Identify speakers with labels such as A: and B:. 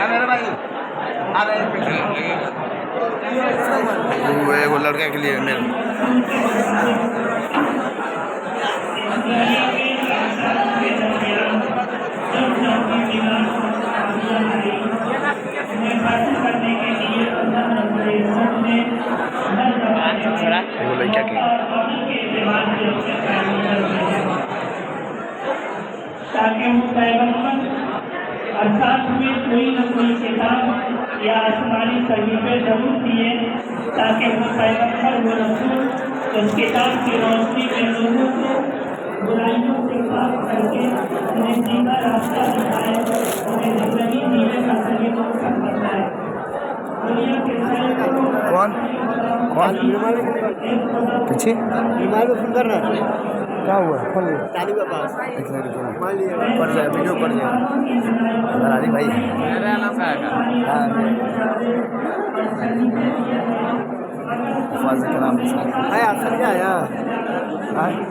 A: मेरे भाई वो लड़का के लिए मेरे लड़का के
B: ताकि वो पैगंबर और साथ में कोई न कोई किताब या आसमानी सहीफे जरूर दिए ताकि वो पैगंबर वो रसूल उस किताब की रोशनी में लोगों को बुराइयों से पाक करके उन्हें सीधा रास्ता दिखाए, उन्हें जिंदगी जीने का सही मौका बताए। दुनिया के
A: कौन कौन पीछे
C: करना
A: क्या हुआ
C: ताली का पास
A: पड़ जाए वीडियो पड़ जाए रानी भाई के नाम
C: आया सर क्या आया तारीख